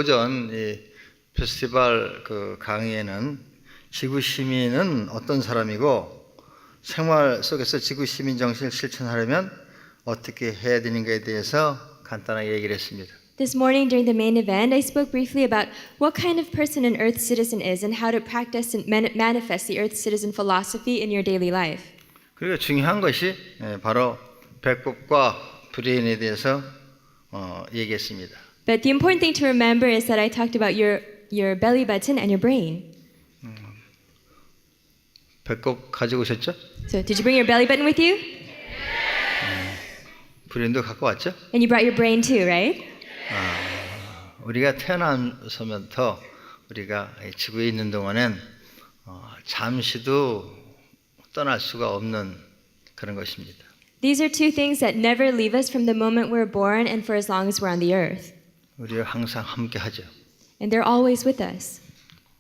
오전 이 페스티벌 그 강의에는 지구 시민은 어떤 사람이고 생활 속에서 지구 시민 정신을 실천하려면 어떻게 해야 되는가에 대해서 간단하게 얘기를 했습니다. This morning during the main event, I spoke briefly about what kind of person an Earth citizen is and how to practice and manifest the Earth citizen philosophy in your daily life. 그리고 중요한 것이 바로 배꼽과 브레인에 대해서 얘기했습니다. But the important thing to remember is that I talked about your belly button and your brain. 배꼽 가지고 오셨죠? So did you bring your belly button with you? 브레인도 갖고 왔죠? And you brought your brain too, right? 우리가 태어나서부터 우리가 지구에 있는 동안엔 잠시도 떠날 수가 없는 그런 것입니다. These are two things that never leave us from the moment we're born and for as long as we're on the earth. 우리가 항상 함께 하죠. And they're always with us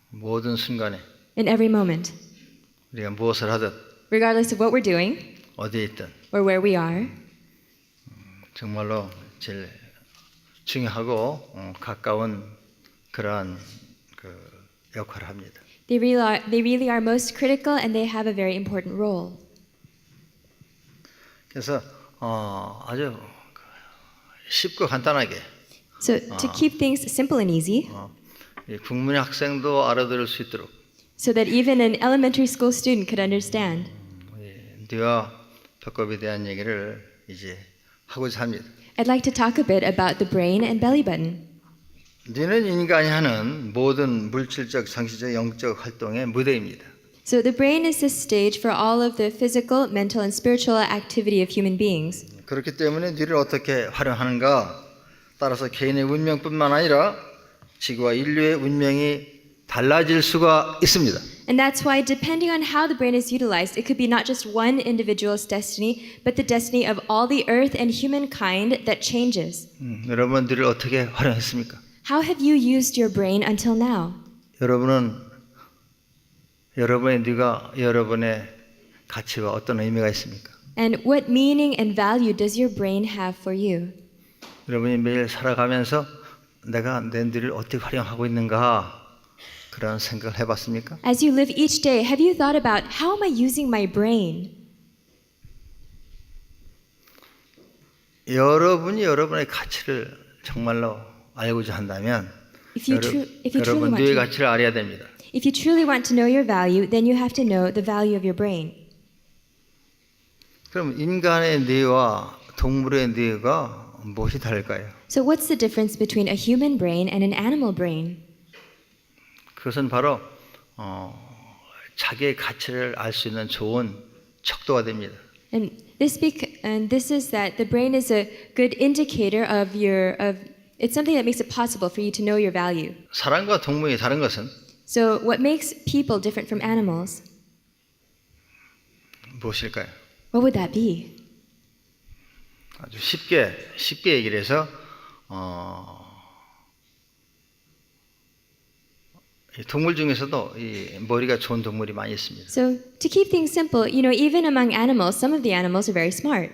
모든 순간에 in every moment, 우리가 무엇을 하든 regardless of what we're doing 어디에 있든 or where we are. 정말로 제일 중요하고 가까운 그러한 그 역할을 합니다. They really are most critical and they have a very important role. 그래서 아주 쉽고 간단하게 So to keep things simple and easy, 이 국민의 학생도 알아들을 수 있도록 so that even an elementary school student could understand. 뇌와 배꼽에 대한 얘기를 이제 하고자 합니다. I'd like to talk a bit about the brain and belly button. 뇌는 인간이 하는 모든 물질적, 정신적, 영적 활동의 무대입니다. So the brain is the stage for all of the physical, mental, and spiritual activity of human beings. 그렇기 때문에 뇌를 어떻게 활용하는가 따라서 개인의 운명뿐만 아니라 지구와 인류의 운명이 달라질 수가 있습니다. And that's why, depending on how the brain is utilized, it could be not just one individual's destiny, but the destiny of all the earth and humankind that changes. 여러분 뇌를 어떻게 활용했습니까? How have you used your brain until now? 여러분은 여러분의 뇌가 여러분의 가치와 어떤 의미가 있습니까? And what meaning and value does your brain have for you? 여러분이 매일 살아가면서 내가 내 뇌를 어떻게 활용하고 있는가 그런 생각을 해봤습니까? As you live each day, have you thought about how am I using my brain? 여러분이 여러분의 가치를 정말로 알고자 한다면 If you 여러분 truly 뇌의 want to, 가치를 알아야 됩니다. if you truly want to know your value, then you have to know the value of your brain. 그럼 인간의 뇌와 동물의 뇌가 무엇이 다를까요? So what's the difference between a human brain and an animal brain? 그것은 바로 자기의 가치를 알 수 있는 좋은 척도가 됩니다. And this is that the brain is a good indicator of it's something that makes it possible for you to know your value. 사람과 동물이 다른 것은 So what makes people different from animals? 무엇일까요? What would that be? 아주 쉽게 얘기를 해서 동물 중에서도 이 머리가 좋은 동물이 많이 있습니다. So to keep things simple, even among animals, some of the animals are very smart.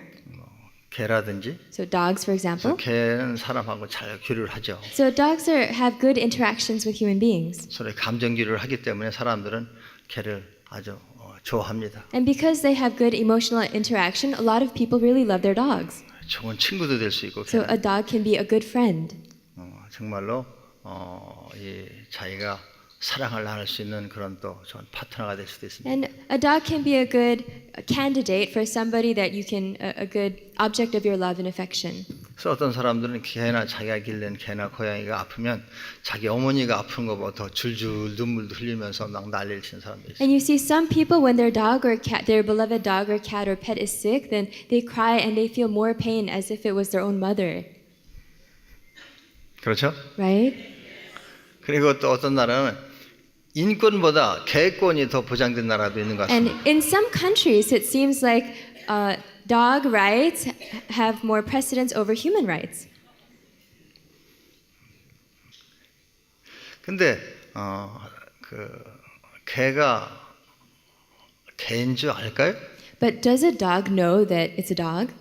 개라든지 So dogs, for example. 개는 사람하고 잘 교류를 하죠. So dogs have good interactions with human beings. 서로 감정 교류를 하기 때문에 사람들은 개를 아주 좋아합니다. And because they have good emotional interaction, a lot of people really love their dogs. 좋은 친구도 될 수 있고 So a dog can be a good friend. 정말로 이 자기가 사랑을 나눌 수 있는 그런 또 좋은 파트너가 될 수도 있습니다. And a dog can be a good candidate for somebody that you can, a good object of your love and affection. 그래서 어떤 사람들은 개나 자기가 기른 개나 고양이가 아프면 자기 어머니가 아픈 것보다 더 줄줄 눈물도 흘리면서 막 난리를 치는 사람도 있어요. And you see some people when their dog or cat, their beloved dog or cat or pet is sick, then they cry and they feel more pain as if it was their own mother. 그렇죠? Right? 그리고 또 어떤 나라는 인권보다 개권이 더 보장된 나라도 있는 것 And 같습니다. in some countries, it seems like dog rights have more precedence over human rights. 근데 그 개가 개인 줄 알까요? But does a dog know that it's a dog?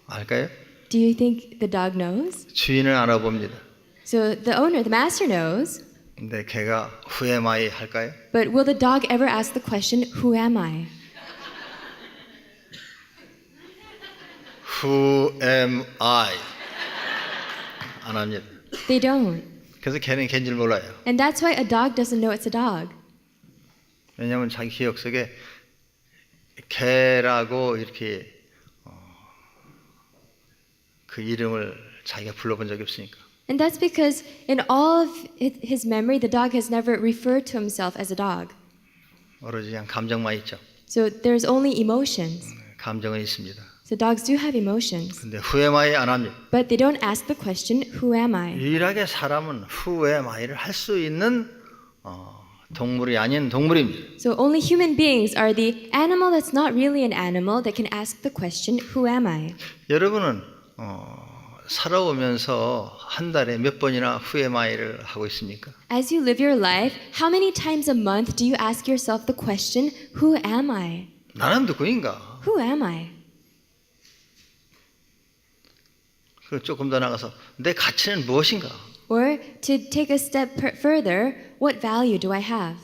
알까요? Do you think the dog knows? 주인을 알아봅니다. So the owner, the master knows, 근데 걔가 Who am I 할까요? but will the dog ever ask the question, who am I? Who am I? 안 합니다. They don't. 그래서 걔는 걔인 줄 몰라요. And that's why a dog doesn't know it's a dog. 왜냐하면 자기 기억 속에 개라고 이렇게 그 이름을 자기가 불러본 적이 없으니까. And that's because in all of his memory, the dog has never referred to himself as a dog. 오로지 그냥 감정만 있죠. So there's only emotions. 감정은 있습니다. So dogs do have emotions. 근데 Who am I 안 합니다. But they don't ask the question, who am I? 유일하게 사람은 Who am I를 할 수 있는 동물이 아닌 동물입니다. So only human beings are the animal that's not really an animal that can ask the question, who am I? 여러분은 살아오면서 한 달에 몇 번이나 Who am I를 하고 있습니까? As you live your life, how many times a month do you ask yourself the question, who am I? 나는 누구인가? Who am I? 그리고 조금 더 나가서 내 가치는 무엇인가? Or to take a step further, what value do I have?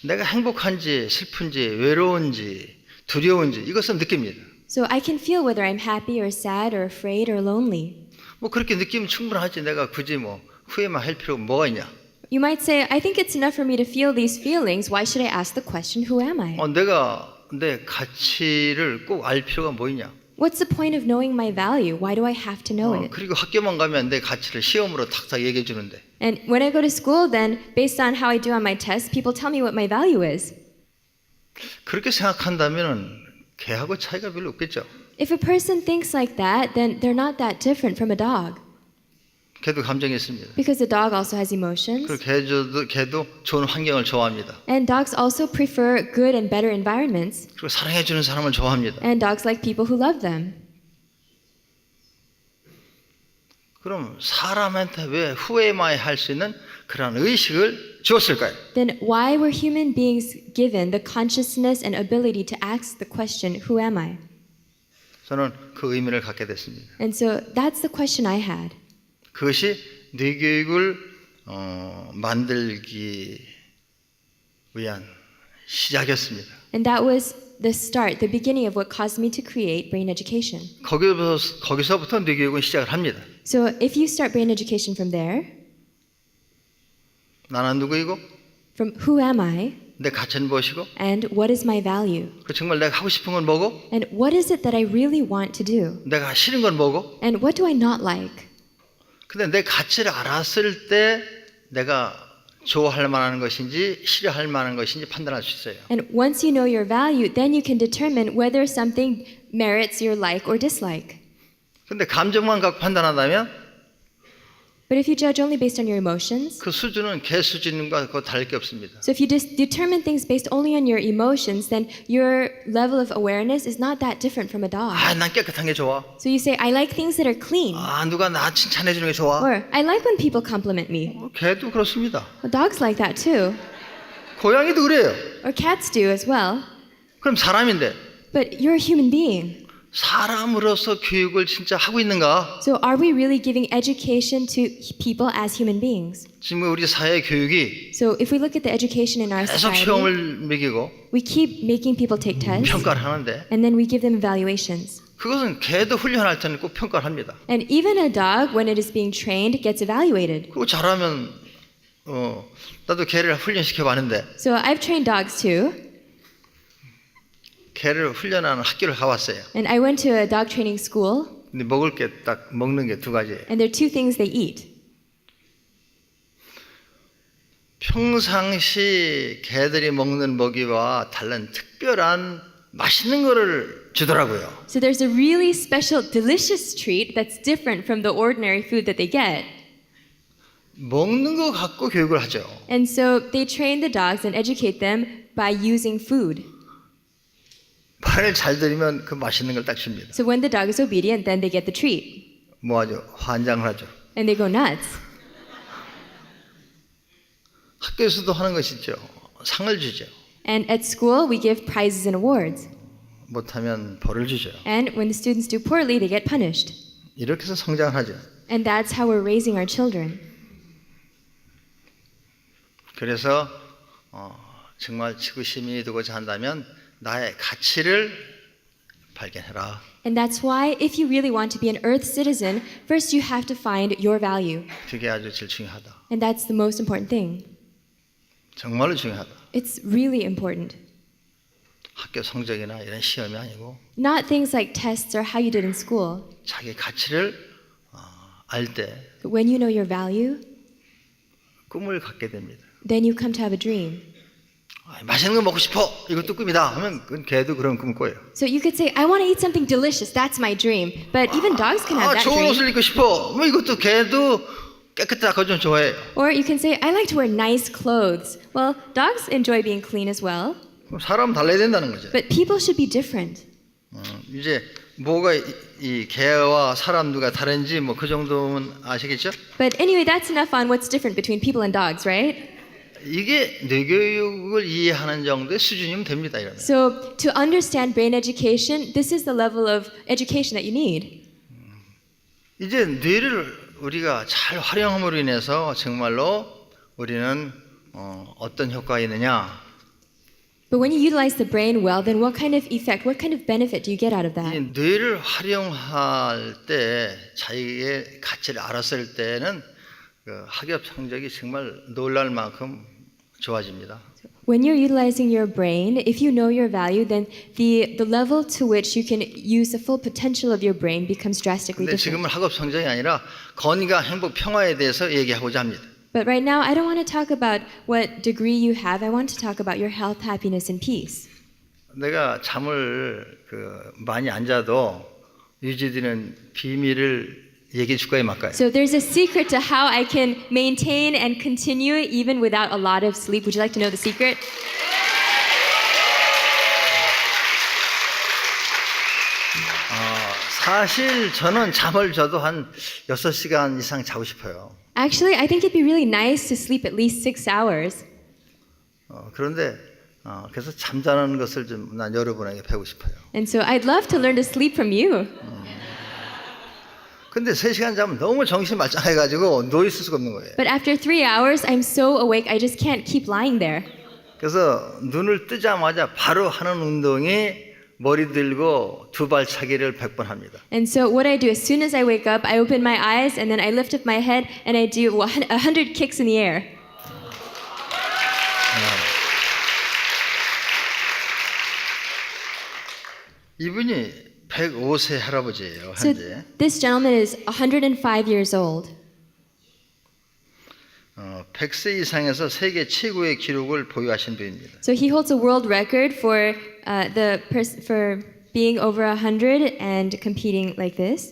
내가 행복한지 슬픈지 외로운지 두려운지 이것은 느낍니다. So I can feel whether I'm happy or sad or afraid or lonely. 뭐 그렇게 느끼면 충분하지. 내가 굳이 뭐 후회만 할 필요가 뭐가 있냐? You might say, I think it's enough for me to feel these feelings. Why should I ask the question, who am I? 내가 내 가치를 꼭 알 필요가 뭐 있냐? What's the point of knowing my value? Why do I have to know it? 그리고 학교만 가면 내 가치를 시험으로 탁탁 얘기해 주는데 And when I go to school, then based on how I do on my tests, people tell me what my value is. 그렇게 생각한다면은 개하고 차이가 별로 없겠죠. If a person thinks like that, then they're not that different from a dog. 개도 감정이 있습니다. Because the dog also has emotions. 그리고 개도 좋은 환경을 좋아합니다. And dogs also prefer good and better environments. 그리고 사랑해 주는 사람을 좋아합니다. And dogs like people who love them. 그럼 사람한테 왜 Who am I 할 수 있는 그런 의식을 주었을까요? Then why were human beings given the consciousness and ability to ask the question, who am I? 저는 그 의미를 갖게 됐습니다. And so that's the question I had. 그것이 뇌교육을 만들기 위한 시작이었습니다. And that was the start, the beginning of what caused me to create brain education. 거기서부터 뇌교육은 시작을 합니다. So if you start brain education from there, 나는 누구이고 from who am I 내 가치는 무엇이고 and what is my value 그 정말 내가 하고 싶은 건 뭐고 and what is it that I really want to do 내가 싫은 건 뭐고 and what do I not like. 근데 내 가치를 알았을 때 내가 좋아할 만한 것인지 싫어할 만한 것인지 판단할 수 있어요. And once you know your value, then you can determine whether something merits your like or dislike. 근데 감정만 갖고 판단한다면 But if you judge only based on your emotions, 그 수준은 개 수준과 그거 다를 게 없습니다. so if you determine things based only on your emotions, then your level of awareness is not that different from a dog. 난 깨끗한 게 좋아. So you say, I like things that are clean. 누가 나 칭찬해 주는 게 좋아. Or, I like when people compliment me. 개도 그렇습니다. Well, dogs like that too. 고양이도 그래요. Or cats do as well. 그럼 사람인데 But you're a human being. 사람으로서 교육을 진짜 하고 있는가? So are we really giving education to people as human beings? 지금 우리 사회 교육이 So if we look at the education in our 계속 society, 시험을 매기고 we keep making people take tests 평가를 하는데 and then we give them evaluations. 그것은 개도 훈련할 때는 꼭 평가를 합니다. And even a dog, when it is being trained, gets evaluated. 그리고 잘하면 나도 개를 훈련시켜 봤는데 So I've trained dogs too. 개를 훈련하는 학교를 가봤어요. And I went to a dog training school, 근데 먹을 게 딱 먹는 게 두 가지예요. and there are two things they eat. 평상시 개들이 먹는 먹이와 다른 특별한 맛있는 거를 주더라고요. So there's a really special, delicious treat that's different from the ordinary food that they get. 먹는 거 갖고 교육을 하죠. And so they train the dogs and educate them by using food. 말을 잘 들으면 그 맛있는 걸 딱 줍니다. So when the dog is obedient, then they get the treat. 뭐하죠? 환장을 하죠. And they go nuts. 학교에서도 하는 것이죠. 상을 주죠. And at school, we give prizes and awards. 못하면 벌을 주죠. And when the students do poorly, they get punished. 이렇게 해서 성장을 하죠. And that's how we're raising our children. 그래서 정말 지구 시민이 되고자 한다면 나의 가치를 발견해라. And that's why, if you really want to be an Earth citizen, first you have to find your value. 그게 아주 제일 중요하다. And that's the most important thing. 정말로 중요하다. It's really important. 학교 성적이나 이런 시험이 아니고 Not things like tests or how you did in school. 자기 가치를 알 때 But when you know your value, 꿈을 갖게 됩니다. then you come to have a dream. 맛있는 거 먹고 싶어. 이것도 꿈이다. 하면 걔도 그런 꿈을 꿔요. So you could say, I want to eat something delicious. That's my dream. But even dogs can have that 좋은 옷을 dream. 입고 싶어. 뭐 이것도 걔도 깨끗하고 그거 좀 좋아해요. Or you can say, I like to wear nice clothes. Well, dogs enjoy being clean as well. 그럼 사람 달라야 된다는 거죠. But people should be different. 이제 뭐가 이 개와 사람 누가 다른지 뭐 그 정도면 아시겠죠? But anyway, that's enough on what's different between people and dogs, right? 이게 뇌교육을 이해하는 정도의 수준이면 됩니다. 이러면. So to understand brain education, this is the level of education that you need. 이제 뇌를 우리가 잘 활용함으로 인해서 정말로 우리는 어떤 효과가 있느냐? But when you utilize the brain well, then what kind of effect, what kind of benefit do you get out of that? 이 뇌를 활용할 때 자기의 가치를 알았을 때는 그 학업 성적이 정말 놀랄 만큼 좋아집니다. When you're utilizing your brain, if you know your value, then the level to which you can use the full potential of your brain becomes drastically 근데 different. 지금은 학업 성적이 아니라 건강, 행복, 평화에 대해서 얘기하고자 합니다. But right now, I don't want to talk about what degree you have. I want to talk about your health, happiness, and peace. 내가 잠을 많이 안 자도 유지되는 비밀을 얘기해 줄 거예요, 말까요? So there's a secret to how I can maintain and continue even without a lot of sleep. Would you like to know the secret? 사실 저는 잠을 자도 한 6시간 이상 자고 싶어요. Actually, I think it'd be really nice to sleep at least 6 hours. 그런데 그래서 잠자는 것을 좀 난 여러분에게 배우고 싶어요. And so I'd love to learn to sleep from you. 근데 3시간 자면 너무 정신 말짱해가지고 누워 있을 수가 없는 거예요. But after 3 hours, I'm so awake, I just can't keep lying there. 그래서 눈을 뜨자마자 바로 하는 운동이 머리 들고 두 발 차기를 100번 합니다. And so what I do, as soon as I wake up, I open my eyes and then I lift up my head and I do 100 kicks in the air. 이분이 105세 할아버지예요, So 현재. this gentleman is 105 years old. 100세 이상에서 세계 최고의 기록을 보유하신 분입니다. So he holds a world record for for being over 100 and competing like this.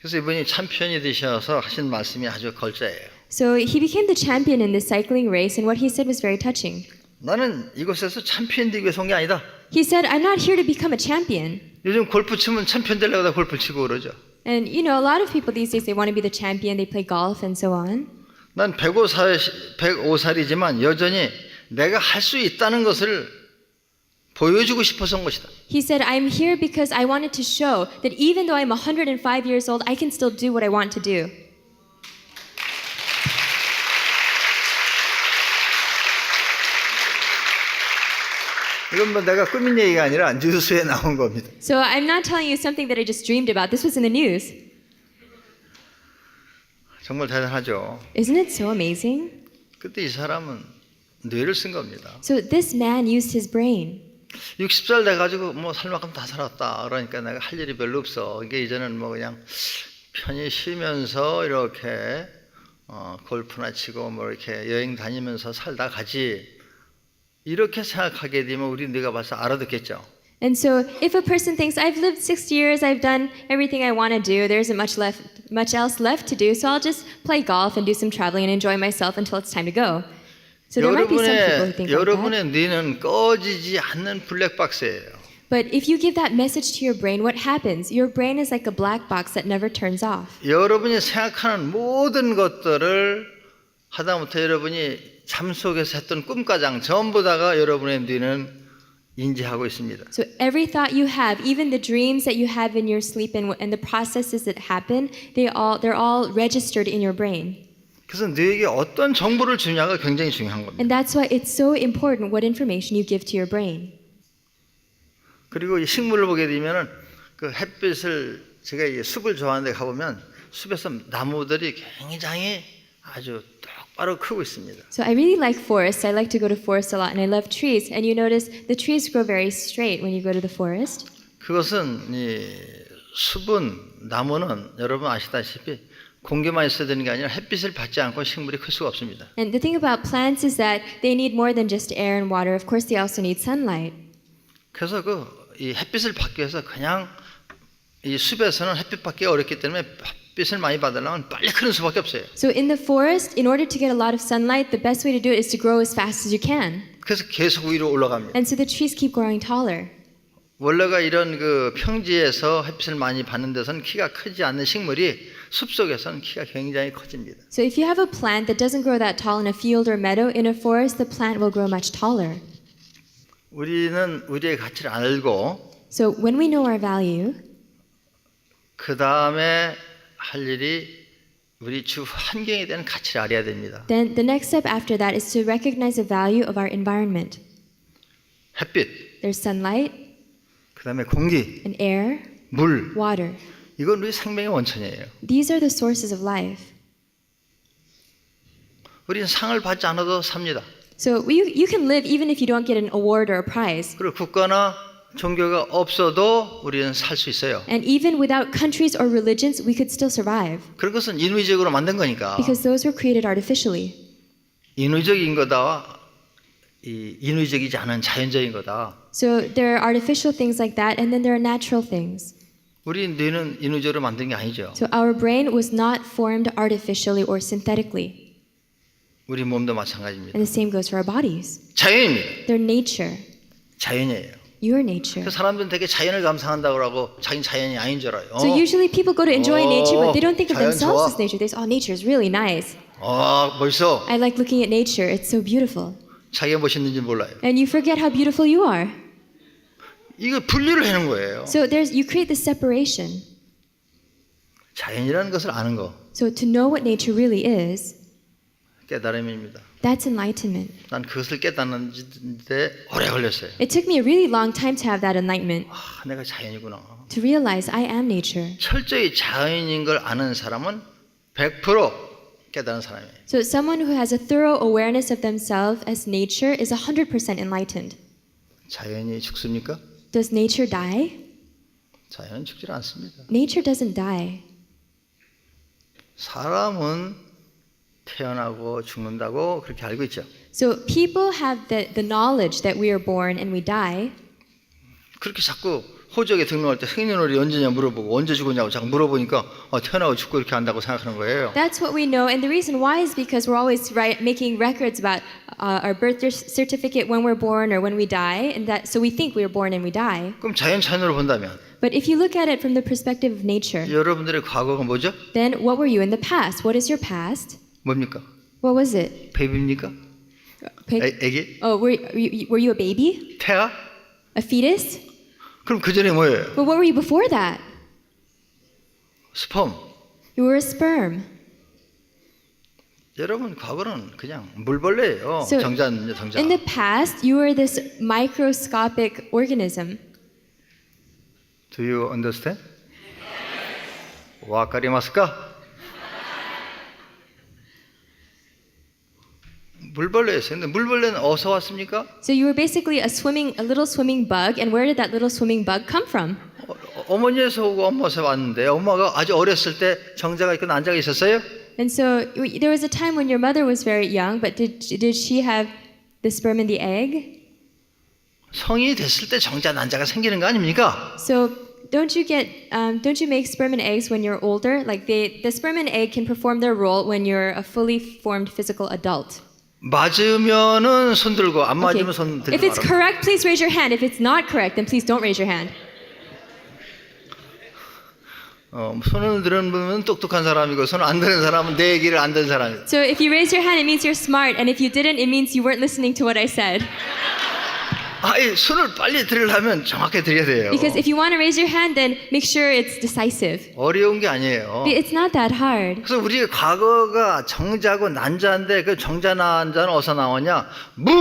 그래서 이분이 챔피언이 되셔서 하신 말씀이 아주 걸자예요. So he became the champion in this cycling race, and what he said was very touching. 나는 이곳에서 챔피언 되기 위해서 온 게 아니다. He said, I'm not here to become a champion. 요즘 골프 치면 챔피언 되려고 다 골프 치고 그러죠. And you know, a lot of people these days, they want to be the champion, they play golf and so on. 난 105살이지만 여전히 내가 할 수 있다는 것을 보여주고 싶어서 온 것이다. He said, I'm here because I wanted to show that even though I'm 105 years old, I can still do what I want to do. 이건 뭐 내가 꾸민 얘기가 아니라 뉴스에 나온 겁니다. So I'm not telling you something that I just dreamed about. This was in the news. 정말 대단하죠. Isn't it so amazing? 그때 이 사람은 뇌를 쓴 겁니다. So this man used his brain. 60살 돼가지고 뭐 살 만큼 다 살았다. 그러니까 내가 할 일이 별로 없어. 이게 이제는 뭐 그냥 편히 쉬면서 이렇게 골프나 치고 뭐 이렇게 여행 다니면서 살다 가지. 이렇게 생각하게 되면 우리 뇌가 벌써 알아듣겠죠. And so if a person thinks, I've lived 6 years, I've done everything I want to do, there isn't much else left to do, so I'll just play golf and do some traveling and enjoy myself until it's time to go. So there might be some people who think like that. 여러분의 뇌는 꺼지지 않는 블랙박스예요. But if you give that message to your brain, what happens? Your brain is like a black box that never turns off. 여러분이 생각하는 모든 것들을 하다못해 여러분이 잠 속에서 했던 꿈가장 전부 다가 여러분의 뇌는 인지하고 있습니다. So every thought you have, even the dreams that you have in your sleep and the processes that happen, they're all registered in your brain. 그래서 너에게 어떤 정보를 주냐가 굉장히 중요한 겁니다. And that's why it's so important what information you give to your brain. 그리고 이 식물을 보게 되면은 그 햇빛을 제가 이 숲을 좋아하는데 가보면 숲에서 나무들이 굉장히 아주 똑바로 크고 있습니다. So I really like forests. I like to go to forests a lot, and I love trees. And you notice the trees grow very straight when you go to the forest. 그것은 이 숲은 나무는 여러분 아시다시피 공기만 있어야 되는 게 아니라 햇빛을 받지 않고 식물이 클 수가 없습니다. And the thing about plants is that they need more than just air and water. Of course, they also need sunlight. 그래서 이 햇빛을 받기 위해서 그냥 이 숲에서는 햇빛 받기 어렵기 때문에 햇빛을 많이 받으려면 빨리 크는 수밖에 없어요. So in the forest, in order to get a lot of sunlight, the best way to do it is to grow as fast as you can. 그래서 계속 위로 올라갑니다. And so the trees keep growing taller. 원래가 이런 그 평지에서 햇빛을 많이 받는 데서는 키가 크지 않는 식물이 숲속에서는 키가 굉장히 커집니다. So if you have a plant that doesn't grow that tall in a field or meadow, in a forest, the plant will grow much taller. 우리는 우리의 가치를 알고 So when we know our value, 그 다음에 할 일이 우리 주 환경에 대한 가치를 알아야 됩니다. then the next step after that is to recognize the value of our environment. 햇빛, There's sunlight 그 다음에 공기, and air, 물. water. 이건 우리 생명의 원천이에요. These are the sources of life. 우리는 상을 받지 않아도 삽니다. So you can live even if you don't get an award or a prize. 그리고 국가나 종교가 없어도 우리는 살 수 있어요. And even without countries or religions, we could still survive. 그런 것은 인위적으로 만든 거니까. Because those were created artificially. 인위적인 거다, 이 인위적이지 않은 자연적인 거다. So there are artificial things like that, and then there are natural things. 우리 뇌는 인위적으로 만든 게 아니죠. So our brain was not formed artificially or synthetically. 우리 몸도 마찬가지입니다. And the same goes for our bodies. 자연입니다. They're nature. 자연이에요. Your nature. 그 사람들은 되게 자연을 감상한다고 하고 자기는 자연이 아닌 줄 알아요. So usually people go to enjoy nature, but they don't think of 자연 themselves 좋아. as nature. They say, "Oh, nature is really nice. 멋있어. I like looking at nature. It's so beautiful." 자기가 멋있는지 몰라요. And you forget how beautiful you are. 이거 분리를 하는 거예요. So you create this separation. 자연이라는 것을 아는 거 So to know what nature really is, 깨달음입니다. that's enlightenment. 난 그것을 깨닫는데 오래 걸렸어요. It took me a really long time to have that enlightenment, 내가 자연이구나. to realize I am nature. 철저히 자연인 걸 아는 사람은 100% 깨달은 사람이에요. So someone who has a thorough awareness of themselves as nature is 100% enlightened. 자연이 죽습니까? Does nature die? 자연은 죽지 않습니다. Nature doesn't die. 사람은 태어나고 죽는다고 그렇게 알고 있죠. So people have the knowledge that we are born and we die. 그렇게 자꾸 호적에 등록할 때 생년월일이 언제냐 물어보고 언제 죽었냐고 자꾸 물어보니까 태어나고 죽고 이렇게 한다고 생각하는 거예요. That's what we know, and the reason why is because we're always making records about our birth certificate when we're born or when we die, and that so we think we are born and we die. 그럼 자연으로 본다면 But if you look at it from the perspective of nature, 여러분들의 과거가 뭐죠? then what were you in the past? What is your past? 뭡니까? What was it? 베이비입니까? 애기? Oh, were you a baby? 태아? A fetus? 그럼 그 전에 뭐예요? But what were you before that? 스펌. You were a sperm. 여러분 과거는 그냥 물벌레예요. So, 정자는 정자. In the past, you were this microscopic organism. Do you understand? 와카리마스까? 물벌레였어요. 근데 물벌레는 어디서 왔습니까? So you were basically a little swimming bug, and where did that little swimming bug come from? 어머니에서 오고 엄마에서 왔는데 엄마가 아주 어렸을 때 정자가 있고 난자가 있었어요? And so there was a time when your mother was very young, but did she have the sperm and the egg? 성인이 됐을 때 정자 난자가 생기는 거 아닙니까? So don't you make sperm and eggs when you're older? Like the sperm and egg can perform their role when you're a fully formed physical adult. 맞으면은 손 들고 안 Okay. 맞으면 손 들고 If it's 말아요. correct, please raise your hand. If it's not correct, then please don't raise your hand. 손을 드는 분은 똑똑한 사람이고 손을 안 드는 사람은 내 얘기를 안 듣는 사람이에요. So if you raise your hand, it means you're smart, and if you didn't, it means you weren't listening to what I said. 아이 손을 빨리 들으려면 정확하게 들어야 돼요. Because if you want to raise your hand, then make sure it's decisive. 어려운 게 아니에요. It's not that hard. 그래서 우리 과거가 정자고 난자인데 그 정자 난자는 어디서 나오냐? 무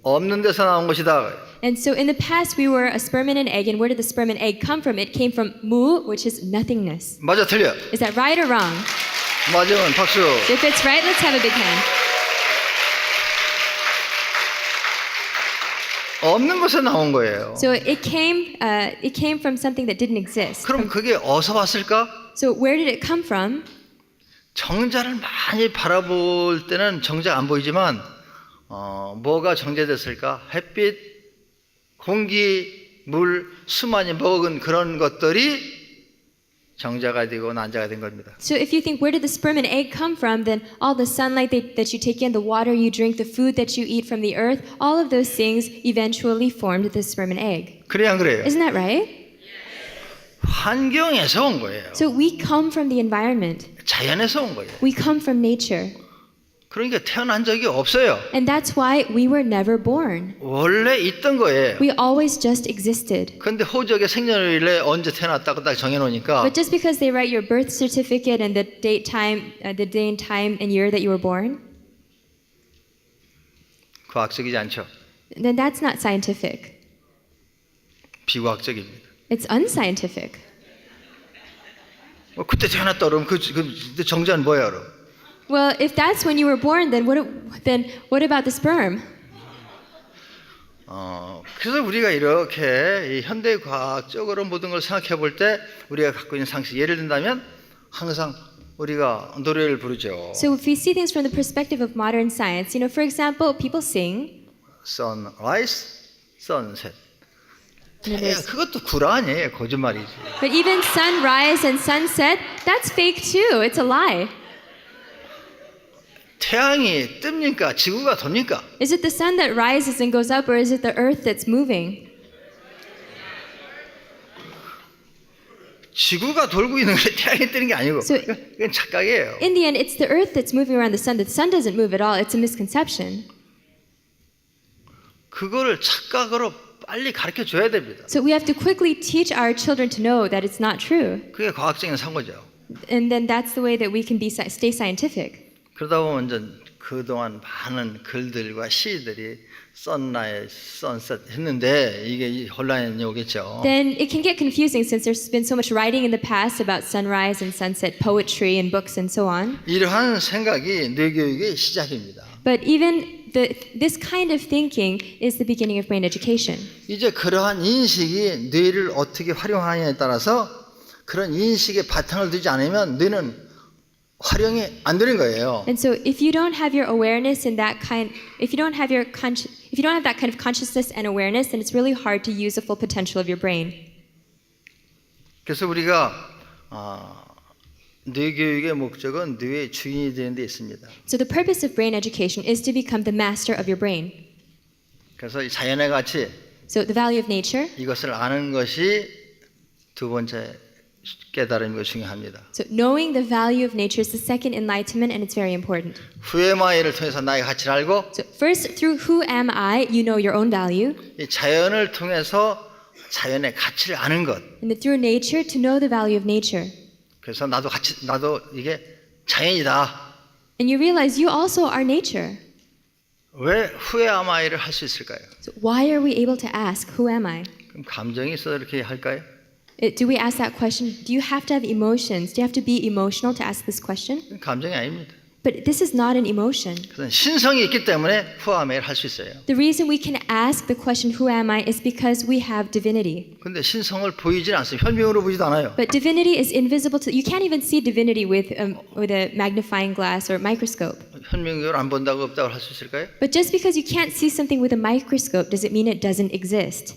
없는 데서 나온 것이다. And so in the past, we were a sperm and an egg. And where did the sperm and egg come from? It came from mu, which is nothingness. 맞아 틀려. Is that right or wrong? 맞으면 박수. So if it's right, let's have a big hand. 없는 것에서 나온 거예요. So it came from something that didn't exist. 그럼 그게 어디서 왔을까? So where did it come from? 정자를 많이 바라볼 때는 정자 안 보이지만 뭐가 정제됐을까? 햇빛, 공기, 물, 수많이 먹은 그런 것들이 정자가 되고 난자가 된 겁니다. So if you think where did the sperm and egg come from, then all the sunlight that you take in, the water you drink, the food that you eat from the earth, all of those things eventually formed the sperm and egg. 그래요, 안 그래요? Isn't that right? 환경에서 온 거예요. So we come from the environment. 자연에서 온 거예요. We come from nature. 그러니까 태어난 적이 없어요. And that's why we were never born. 원래 있던 거예요. We always just existed. 근데 호적에 생년월일에 언제 태어났다고 딱 정해놓으니까 But just because they write your birth certificate and the day and time and year that you were born, 과학적이지 않죠. then that's not scientific. 비과학적입니다. It's unscientific. 그때 태어났다 그러면 그 정자는 뭐야 그럼? Well, if that's when you were born, then what about the sperm? 그래서 우리가 이렇게 이 현대 과학적으로 모든 걸 생각해 볼 때 우리가 갖고 있는 상식 예를 든다면 항상 우리가 노래를 부르죠. So if we see things from the perspective of modern science, for example, people sing. Sunrise, sunset. And it is- 그것도 구라 아니에요. 거짓말이지. But even sunrise and sunset, that's fake too. It's a lie. 태양이 뜹니까? 지구가 돕니까? Is it the sun that rises and goes up, or is it the earth that's moving? 지구가 돌고 있는 게 태양이 뜨는 게 아니고 So- 그건 착각이에요. In the end, it's the earth that's moving around the sun. The sun doesn't move at all. It's a misconception. 그거를 착각으로 빨리 가르쳐 줘야 됩니다. So we have to quickly teach our children to know that it's not true. 그게 과학적인 상고죠. And then that's the way that we can stay scientific. 그러다 보면 이제 그동안 많은 글들과 시들이 선라이즈, 선셋 했는데 이게 혼란이 오겠죠. Then it can get confusing since there's been so much writing in the past about sunrise and sunset poetry and books and so on. 이러한 생각이 뇌교육의 시작입니다. But even this kind of thinking is the beginning of brain education. 이제 그러한 인식이 뇌를 어떻게 활용하느냐에 따라서 그런 인식에 바탕을 두지 않으면 뇌는 활용이 안 되는 거예요. And so if you don't have your awareness in that kind, if you don't have that kind of consciousness and awareness, then it's really hard to use the full potential of your brain. 그래서 우리가 뇌교육의 목적은 뇌의 주인이 되는 데 있습니다. So the purpose of brain education is to become the master of your brain. 그래서 이 자연의 가치 So the value of nature. 이것을 아는 것이 두 번째 깨달음이 중요합니다. So knowing the value of nature is the second enlightenment, and it's very important. 후에마이를 통해서 나의 가치를 알고 So first, through who am I, you know your own value, 이 자연을 통해서 자연의 가치를 아는 것. and then through nature to know the value of nature. 그래서 나도 이게 자연이다. And you realize you also are nature. 왜 후에마이를 할 수 있을까요? So why are we able to ask, who am I? 그럼 감정이 있어서 이렇게 할까요? Do we ask that question? Do you have to have emotions? Do you have to be emotional to ask this question? 감정이 아닙니다. But this is not an emotion. 그래서 신성이 있기 때문에 후에마이를 할 수 있어요. The reason we can ask the question, who am I, is because we have divinity. 근데 신성을 보이질 않습니다. 현명으로 보지도 않아요. But divinity is invisible to you. Can't even see divinity with a magnifying glass or microscope. 현명으로 안 본다고 없다고 할 수 있을까요? But just because you can't see something with a microscope, does it mean it doesn't exist?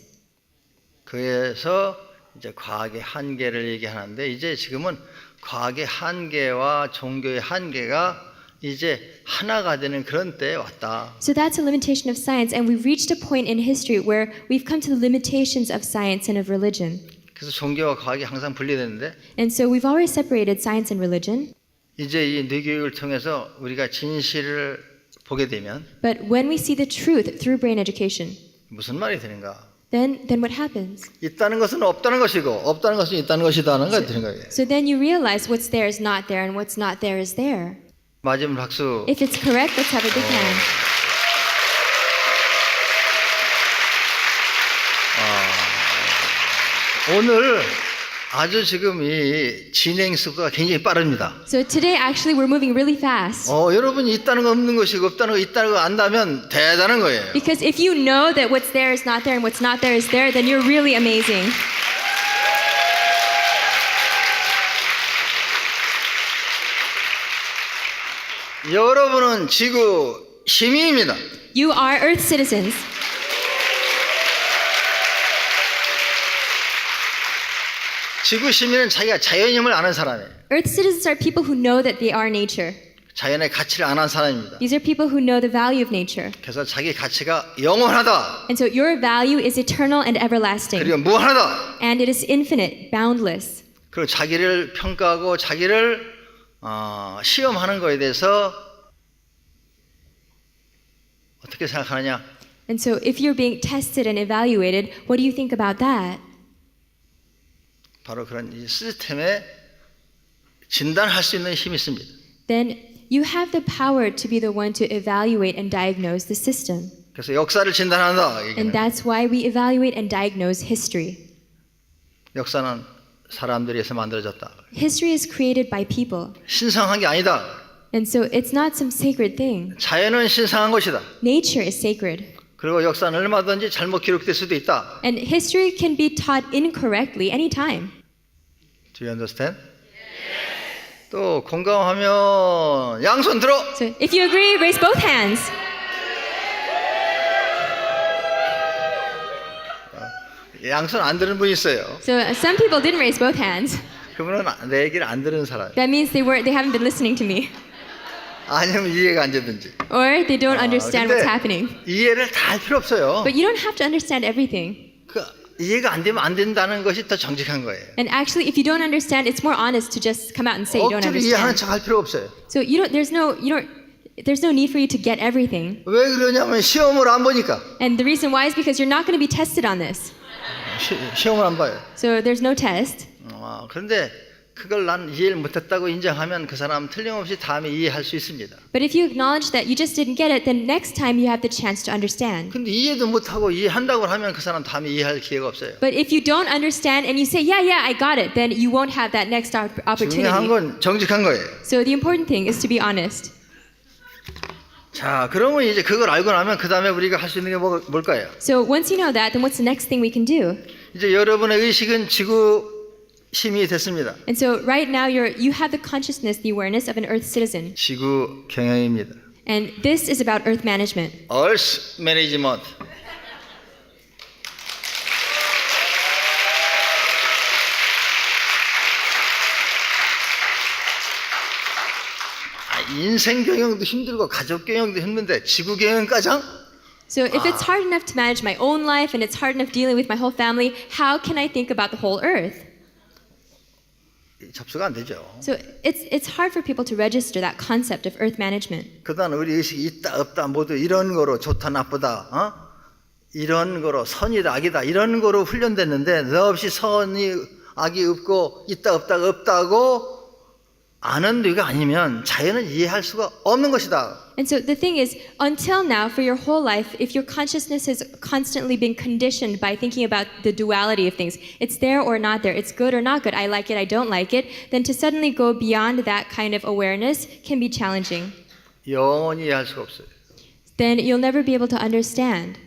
그래서 이제 과학의 한계를 얘기하는데 이제 지금은 과학의 한계와 종교의 한계가 이제 하나가 되는 그런 때에 왔다. So that's a limitation of science, and we've reached a point in history where we've come to the limitations of science and of religion. 그래서 종교와 과학이 항상 분리되는데 And so we've always separated science and religion. 이제 이 뇌교육을 통해서 우리가 진실을 보게 되면 But when we see the truth through brain education, 무슨 말이 되는가? then what happens? 있다는 것은 없다는 것이고 없다는 것은 있다는 것이다는 거 되는 거예요. So then you realize what's there is not there and what's not there is there. 맞으면 박수. If it's correct, let's have a big hand. 오늘 아주 지금 이 진행 속도가 굉장히 빠릅니다. So today, actually, we're moving really fast. 여러분이 있다는 거 없는 것이고 없다는 거 있다는 거 안다면 대단한 거예요. Because if you know that what's there is not there and what's not there is there, then you're really amazing. 여러분은 지구 시민입니다. You are Earth citizens. 지구 시민은 자기가 자연임을 아는 사람이에요. Earth citizens are people who know that they are nature. 자연의 가치를 아는 사람입니다. These are people who know the value of nature. 그래서 자기 가치가 영원하다. And so your value is eternal and everlasting. 그리고 무한하다. And it is infinite, boundless. 그리고 자기를 평가하고 자기를 시험하는 거에 대해서 어떻게 생각하느냐? And so if you're being tested and evaluated, what do you think about that? 바로 그런 이 시스템에 진단할 수 있는 힘이 있습니다. Then you have the power to be the one to evaluate and diagnose the system. 그래서 역사를 진단한다. And 얘기는. that's why we evaluate and diagnose history. 역사는 사람들이 해서 만들어졌다. History is created by people. 신성한 게 아니다. And so it's not some sacred thing. 자연은 신성한 것이다. Nature is sacred. 그리고 역사는 얼마든지 잘못 기록될 수도 있다. And history can be taught incorrectly anytime. Do you understand? 또 공감하면 양손 들어. So if you agree, raise both hands. 양손 안 드는 분이 있어요. So some people didn't raise both hands. 그분은 내 얘기를 안 들은 사람. That means they haven't been listening to me. 아니면 이해가 안 되든지. Or they don't understand what's 근데 happening. 이해를 다 할 필요 없어요. But you don't have to understand everything. 그 이해가 안 되면 안 된다는 것이 더 정직한 거예요. And actually, if you don't understand, it's more honest to just come out and say you don't 억지로 이해하는 understand. 척 할 필요 없어요. So there's no need for you to get everything. 왜 그러냐면 시험을 안 보니까. And the reason why is because you're not going to be tested on this. 시험을 안 봐요. So there's no test. 그런데 그걸 난 이해를 못했다고 인정하면 그 사람 틀림없이 다음에 이해할 수 있습니다. But if you acknowledge that you just didn't get it, then next time you have the chance to understand. 근데 이해도 못하고 이해한다고 하면 그 사람 다음에 이해할 기회가 없어요. But if you don't understand and you say, yeah, I got it, then you won't have that next 중요한 opportunity. 건 정직한 거예요. So the important thing is to be honest. 자, 그러면 이제 그걸 알고 나면 그 다음에 우리가 할 수 있는 게 뭘까요? So once you know that, then what's the next thing we can do? 이제 여러분의 의식은 지구 시민이 됐습니다. And so right now you have the consciousness, the awareness of an Earth citizen. 지구 경영입니다. And this is about Earth management. Earth Management. 인생 경영도 힘들고 가족 경영도 힘든데 지구 경영까지? So if it's hard enough to manage my own life and it's hard enough dealing with my whole family, how can I think about the whole Earth? 접수가 안 되죠. So it's hard for people to register that concept of Earth management. 그동안 우리 의식이 있다 없다 모두 이런 거로 좋다 나쁘다 이런 거로 선이다 악이다 이런 거로 훈련됐는데 너 없이 선이 악이 없고 있다 없다가 없다고 아는 뇌가 아니면 자연을 이해할 수가 없는 것이다. And so the thing is, until now, for your whole life, if your consciousness has constantly been conditioned by thinking about the duality of things, it's there or not there, it's good or not good, I like it, I don't like it, then to suddenly go beyond that kind of awareness can be challenging. 영원히 이해할 수가 없어요. Then you'll never be able to understand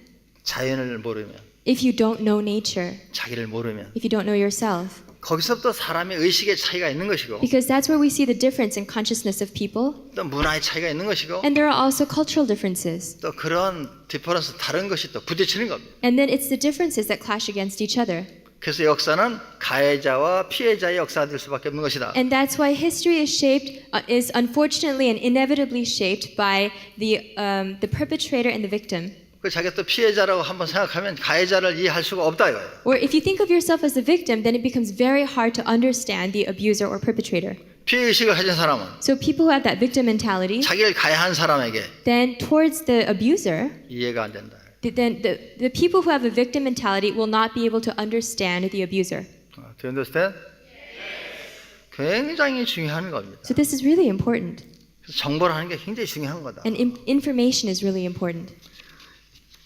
자연을 모르면, if you don't know nature, 자기를 모르면 if you don't know yourself. 거기서부터 사람의 의식의 차이가 있는 것이고 Because that's where we see the difference in consciousness of people. 또 문화의 차이가 있는 것이고 And there are also cultural differences. 또 그런 디퍼런스 다른 것이 또 부딪히는 겁니다. And then it's the differences that clash against each other. 그래서 역사는 가해자와 피해자의 역사가 될 수밖에 없는 것이다. And that's why history is unfortunately and inevitably shaped by the perpetrator and the victim. 그 자기가 또 피해자라고 한번 생각하면 가해자를 이해할 수가 없다 이거예요. Or if you think of yourself as the victim, then it becomes very hard to understand the abuser or perpetrator. 피해 의식을 가진 사람은 So people who have that victim mentality, 자기를 가해한 사람에게 then towards the abuser, 이해가 안 된다. then the people who have a victim mentality will not be able to understand the abuser. Do you understand? 굉장히 중요한 겁니다. So this is really important. 그래서 정보를 하는 게 굉장히 중요한 거다. And information is really important.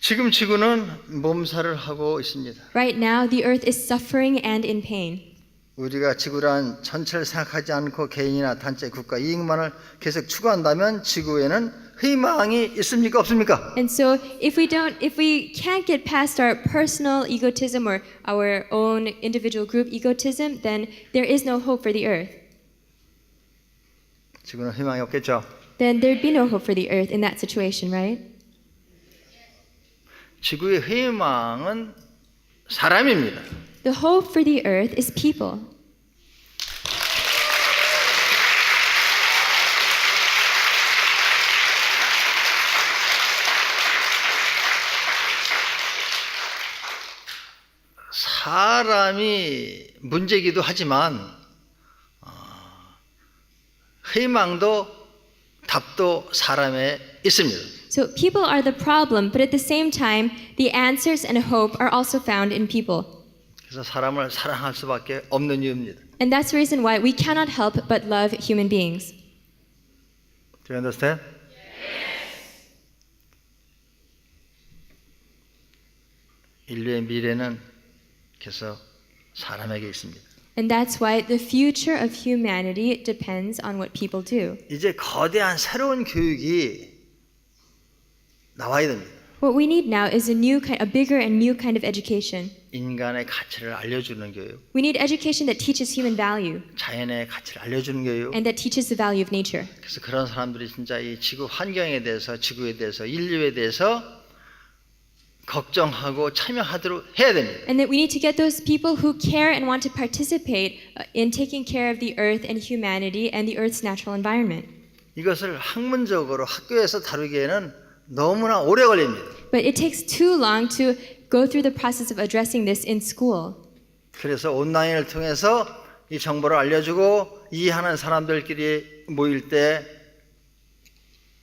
지금 지구는 몸살을 하고 있습니다. Right now, the earth is suffering and in pain. 우리가 지구란 전체를 생각하지 않고 개인이나 단체, 국가 이익만을 계속 추구한다면 지구에는 희망이 있습니까? 없습니까? And so, if we can't get past our personal egotism or our own individual group egotism, then there is no hope for the earth. 지구는 희망이 없겠죠. Then there'd be no hope for the earth in that situation, right? 지구의 희망은 사람입니다. The hope for the earth is people. 사람이 문제이기도 하지만 희망도 답도 사람에 있습니다. So people are the problem, but at the same time, the answers and hope are also found in people. 그래서 사람을 사랑할 수밖에 없는 이유입니다. And that's the reason why we cannot help but love human beings. Do you understand? 인류의 미래는 계속 사람에게 있습니다. And that's why the future of humanity depends on what people do. 이제 거대한 새로운 교육이 나와야 됩니다. What we need now is a bigger and new kind of education. 인간의 가치를 알려주는 교육, We need education that teaches human value 자연의 가치를 알려주는 교육. and that teaches the value of nature. 그래서 그런 사람들이 진짜 이 지구 환경에 대해서, 지구에 대해서, 인류에 대해서 걱정하고 참여하도록 해야 됩니다. And that we need to get those people who care and want to participate in taking care of the earth and humanity and the earth's natural environment. 이것을 학문적으로 학교에서 다루기에는 너무나 오래 걸립니다. But it takes too long to go through the process of addressing this in school. 그래서 온라인을 통해서 이 정보를 알려주고 이해하는 사람들끼리 모일 때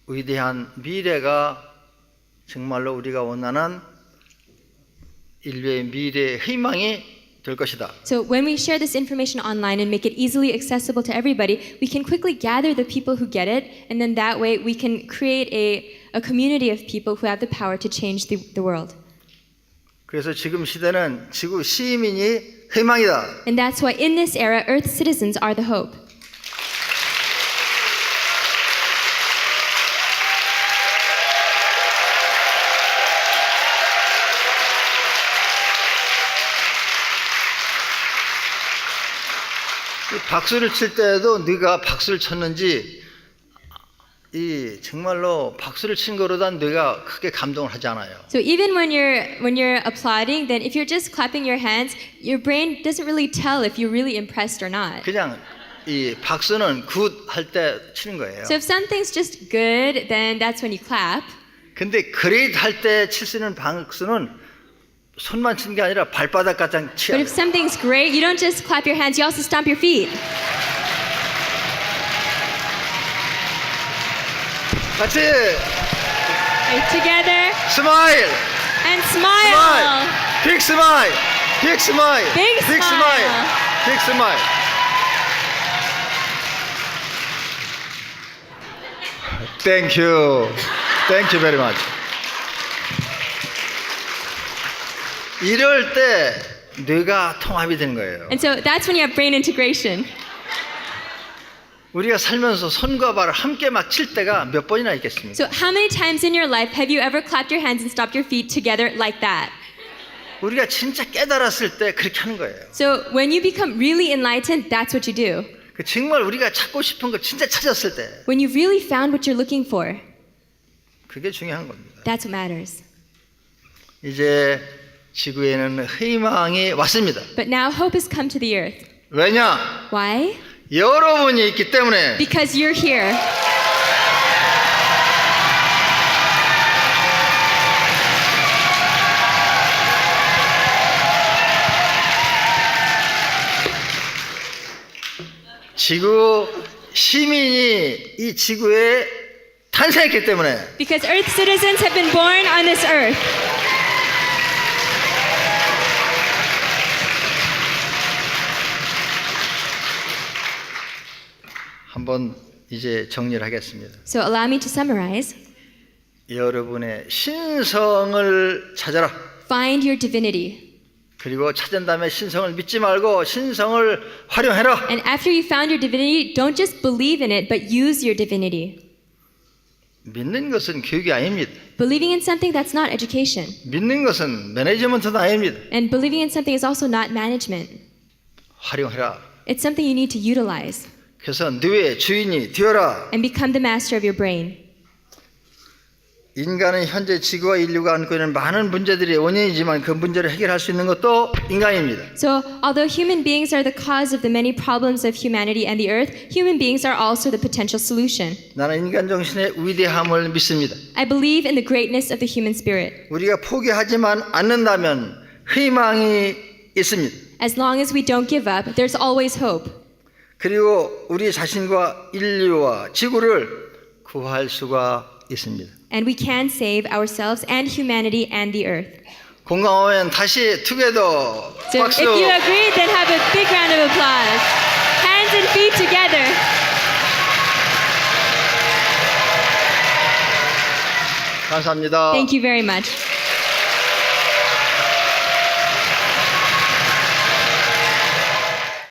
위대한 미래가 정말로 우리가 원하는 인류의 미래의 희망이 될 것이다. So when we share this information online and make it easily accessible to everybody, we can quickly gather the people who get it, and then that way we can create a community of people who have the power to change the world. 그래서 지금 시대는 지구 시민이 희망이다. And that's why in this era, Earth citizens are the hope. 박수를 칠 때에도 네가 박수를 쳤는지 이 정말로 박수를 친 거로다 네가 크게 감동을 하지 않아요. So even when you're applauding, then if you're just clapping your hands, your brain doesn't really tell if you're really impressed or not. 그냥 이 박수는 굿 할 때 치는 거예요. So if something's just good, then that's when you clap. 근데 그레이트 할 때 칠 수 있는 박수는 손만 치는 게 아니라 발바닥까지 치야 But if 돼요. something's great, you don't just clap your hands, you also stomp your feet. 같이 Right, together 스마일, and 스마일, smile. 빅 스마일, 빅 스마일, Big 빅 스마일, smile. 빅 스마일. Thank you, thank you very much. 이럴 때 뇌가 통합이 되는 거예요. And so that's when you have brain integration. 우리가 살면서 손과 발을 함께 막 칠 때가 몇 번이나 있겠습니까? So how many times in your life have you ever clapped your hands and stomped your feet together like that? 우리가 진짜 깨달았을 때 그렇게 하는 거예요. So when you become really enlightened, that's what you do. 그 정말 우리가 찾고 싶은 걸 진짜 찾았을 때 When you've really found what you're looking for, 그게 중요한 겁니다. that's what matters. 이제 지구에는 희망이 왔습니다. But now hope has come to the earth. 왜냐? Why? 여러분이 있기 때문에. Because you're here. 지구 시민이 이 지구에 탄생했기 때문에 Because Earth citizens have been born on this earth. 한번 이제 정리를 하겠습니다. So allow me to summarize. 여러분의 신성을 찾아라. Find your divinity. 그리고 찾은 다음에 신성을 믿지 말고 신성을 활용해라. And after you found your divinity, don't just believe in it, but use your divinity. 믿는 것은 교육이 아닙니다. Believing in something, that's not education. 믿는 것은 매니지먼트도 아닙니다. And believing in something is also not management. 활용해라. It's something you need to utilize 그래서 뇌의 주인이 되어라. and become the master of your brain. 인간은 현재 지구와 인류가 안고 있는 많은 문제들이 원인이지만 그 문제를 해결할 수 있는 것도 인간입니다. So, although human beings are the cause of the many problems of humanity and the earth, human beings are also the potential solution. 나는 인간 정신의 위대함을 믿습니다. I believe in the greatness of the human spirit. 우리가 포기하지만 않는다면 희망이 있습니다. As long as we don't give up, there's always hope. 그리고 우리 자신과 인류와 지구를 구할 수가 있습니다. And we can save ourselves and humanity and the earth. 공감하면 다시 투게더 So 박수. if you agree, then have a big round of applause. Hands and feet together. 감사합니다. Thank you very much.